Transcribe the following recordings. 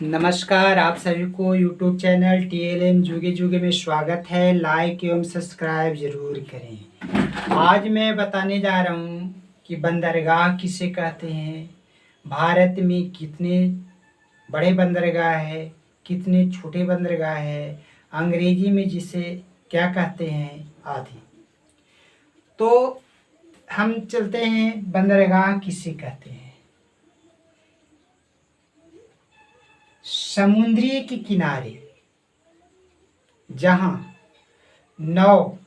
नमस्कार, आप सभी को यूट्यूब चैनल TLM जुगे जुगे में स्वागत है। लाइक एवं सब्सक्राइब जरूर करें। आज मैं बताने जा रहा हूँ कि बंदरगाह किसे कहते हैं, भारत में कितने बड़े बंदरगाह है, कितने छोटे बंदरगाह है, अंग्रेजी में जिसे क्या कहते हैं आदि। तो हम चलते हैं, बंदरगाह किसे कहते हैं। समुद्री के किनारे जहाँ नाव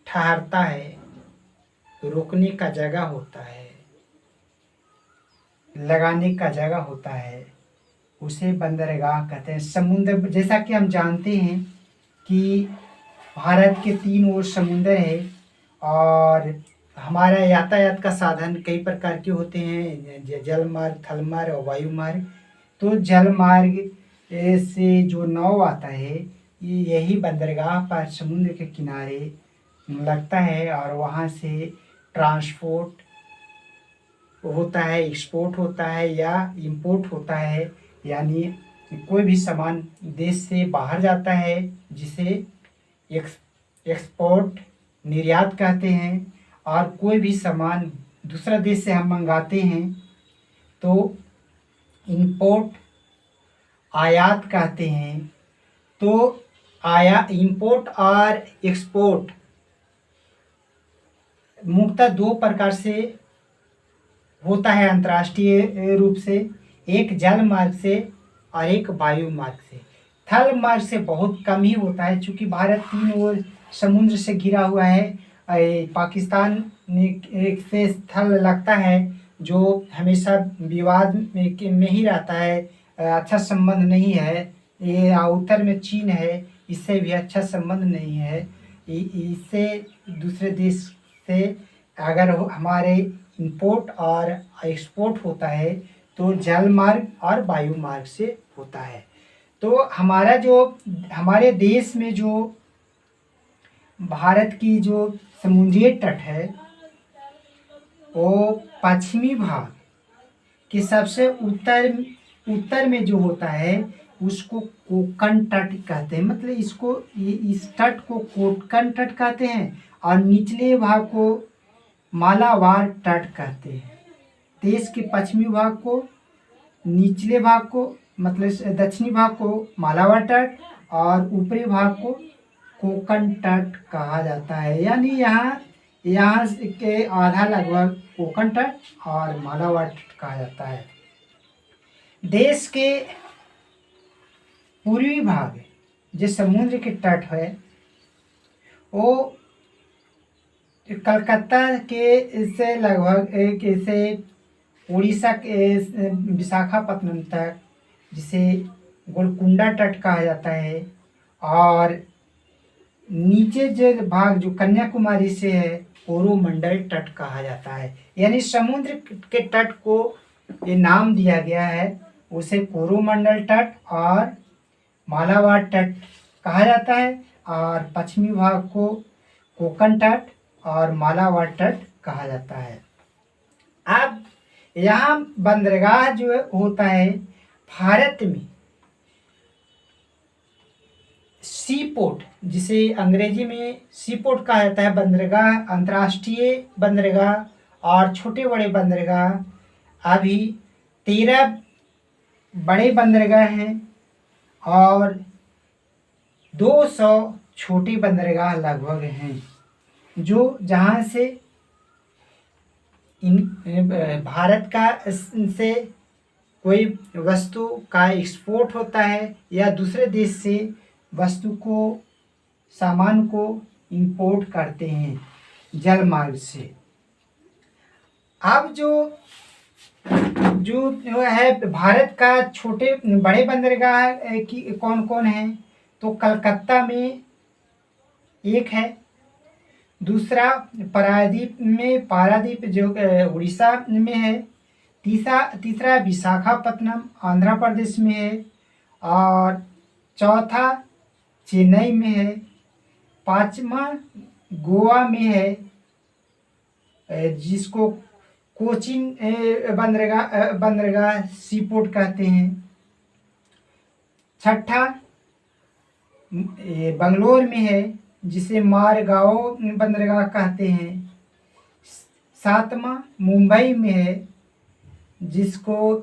ठहरता है, रुकने का जगह होता है, लगाने का जगह होता है, उसे बंदरगाह कहते हैं। समुद्र, जैसा कि हम जानते हैं कि भारत के 3 ओर समुद्र है और हमारा यातायात का साधन कई प्रकार के होते हैं, जल मार्ग, थल मार्ग और वायु मार्ग। तो जल मार्ग से जो नाव आता है, यही बंदरगाह पर समुद्र के किनारे लगता है और वहाँ से ट्रांसपोर्ट होता है, एक्सपोर्ट होता है या इंपोर्ट होता है। यानी कोई भी सामान देश से बाहर जाता है जिसे एक्सपोर्ट निर्यात कहते हैं, और कोई भी सामान दूसरा देश से हम मंगाते हैं तो इंपोर्ट आयात कहते हैं। तो इंपोर्ट और एक्सपोर्ट मुख्यतः 2 प्रकार से होता है अंतर्राष्ट्रीय रूप से, एक जल मार्ग से और एक वायु मार्ग से। थल मार्ग से बहुत कम ही होता है, चूँकि भारत 3 ओर समुद्र से घिरा हुआ है। पाकिस्तान से स्थल लगता है जो हमेशा विवाद में ही रहता है, अच्छा संबंध नहीं है। ये उत्तर में चीन है, इससे भी अच्छा संबंध नहीं है। इससे दूसरे देश से अगर हमारे इंपोर्ट और एक्सपोर्ट होता है तो जल मार्ग और वायु मार्ग से होता है। तो हमारे देश में जो भारत की जो समुद्री तट है, वो पश्चिमी भाग के सबसे उत्तर में जो होता है उसको कोंकण तट कहते हैं। मतलब इस तट को कोंकण तट कहते हैं और निचले भाग को मालाबार तट कहते हैं। देश के पश्चिमी भाग को, निचले भाग को मतलब दक्षिणी भाग को मालाबार तट और ऊपरी भाग को कोंकण तट कहा जाता है। यानी यहाँ के आधा लगभग कोंकण तट और मालाबार तट कहा जाता है। देश के पूर्वी भाग जो समुद्र के तट है, वो कलकत्ता के से लगभग से उड़ीसा के विशाखापत्तनम तक, जिसे गोलकुंडा तट कहा जाता है, और नीचे जो भाग जो कन्याकुमारी से है कोरोमंडल तट कहा जाता है। यानी समुद्र के तट को ये नाम दिया गया है, उसे कोरोमंडल तट और मालाबार तट कहा जाता है, और पश्चिमी भाग को कोंकण तट और मालाबार तट कहा जाता है। अब यहाँ बंदरगाह जो होता है भारत में, सी पोर्ट, जिसे अंग्रेजी में सी पोर्ट कहा जाता है, बंदरगाह, अंतर्राष्ट्रीय बंदरगाह और छोटे बड़े बंदरगाह, अभी 13 बड़े बंदरगाह हैं और 200 छोटे बंदरगाह लगभग हैं, जो जहाँ से भारत का से कोई वस्तु का एक्सपोर्ट होता है या दूसरे देश से वस्तु को, सामान को इंपोर्ट करते हैं जल मार्ग से। अब जो है भारत का छोटे बड़े बंदरगाह की कौन कौन है, तो कलकत्ता में एक है, दूसरा पारादीप जो उड़ीसा में है, तीसरा विशाखापत्तनम आंध्र प्रदेश में है, और चौथा चेन्नई में है, 5वां गोवा में है, जिसको कोचीन बंदरगाह सी पोर्ट कहते हैं, छठा ये बंगलोर में है, जिसे मारगांव बंदरगाह कहते हैं। सातवां मुंबई में है, जिसको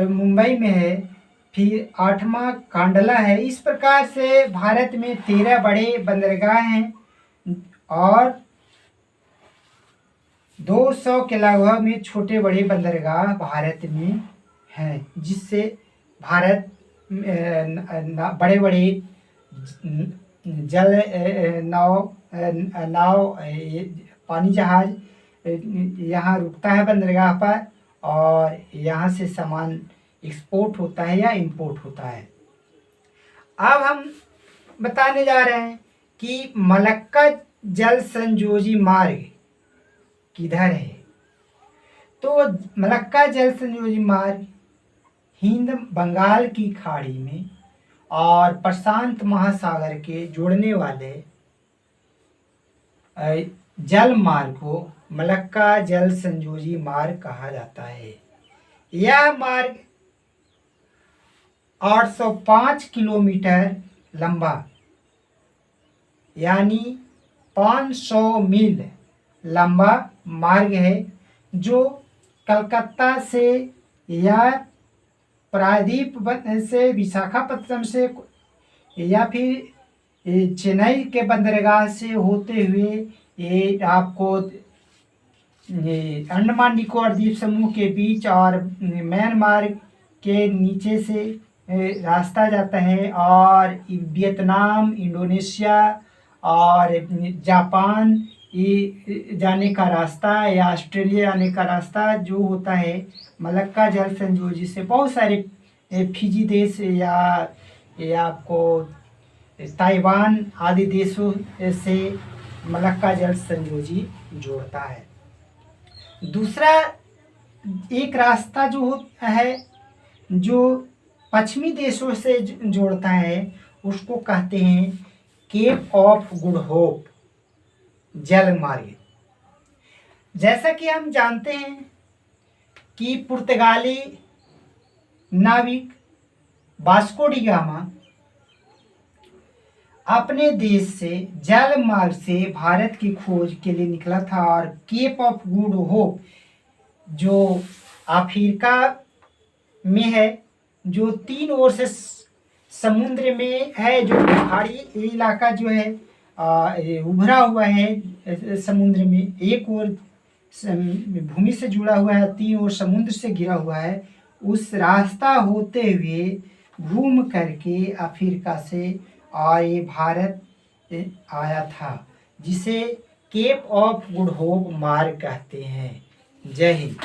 मुंबई में है। फिर आठवां कांडला है। इस प्रकार से भारत में 13 बड़े बंदरगाह हैं और 200 के लगभग में छोटे बड़े बंदरगाह भारत में हैं, जिससे भारत बड़े बड़े जल नाव पानी जहाज यहाँ रुकता है बंदरगाह पर, और यहाँ से सामान एक्सपोर्ट होता है या इंपोर्ट होता है। अब हम बताने जा रहे हैं कि मलक्का जल संयोजी मार्ग किधर है। तो मलक्का जल संयोजी मार्ग हिंद बंगाल की खाड़ी में और प्रशांत महासागर के जोड़ने वाले जल मार्ग को मलक्का जल संयोजी मार्ग कहा जाता है। यह मार्ग 805 किलोमीटर लंबा यानी 500 मील लंबा मार्ग है, जो कलकत्ता से या प्रायद्वीप से विशाखापट्टनम से या फिर चेन्नई के बंदरगाह से होते हुए ये आपको ये अंडमान निकोबार द्वीप समूह के बीच और म्यांमार के नीचे से रास्ता जाता है, और वियतनाम, इंडोनेशिया और जापान ये जाने का रास्ता या ऑस्ट्रेलिया जाने का रास्ता जो होता है मलक्का जल संयोजी से बहुत सारे फिजी देश या आपको ताइवान आदि देशों से मलक्का जल संयोजी जोड़ता है। दूसरा एक रास्ता जो होता है जो पश्चिमी देशों से जोड़ता है, उसको कहते हैं केप ऑफ गुड होप जल मार्ग। जैसा कि हम जानते हैं कि पुर्तगाली नाविक वास्को डी गामा अपने देश से जल मार्ग से भारत की खोज के लिए निकला था, और केप ऑफ गुड होप जो अफ्रीका में है, जो 3 ओर से समुद्र में है, जो पहाड़ी इलाका जो है उभरा हुआ है समुद्र में, एक ओर भूमि से जुड़ा हुआ है, 3 ओर समुद्र से घिरा हुआ है। उस रास्ता होते हुए घूम करके अफ्रीका से और ये भारत आया था, जिसे केप ऑफ गुड होप मार्ग कहते हैं। जय हिंद।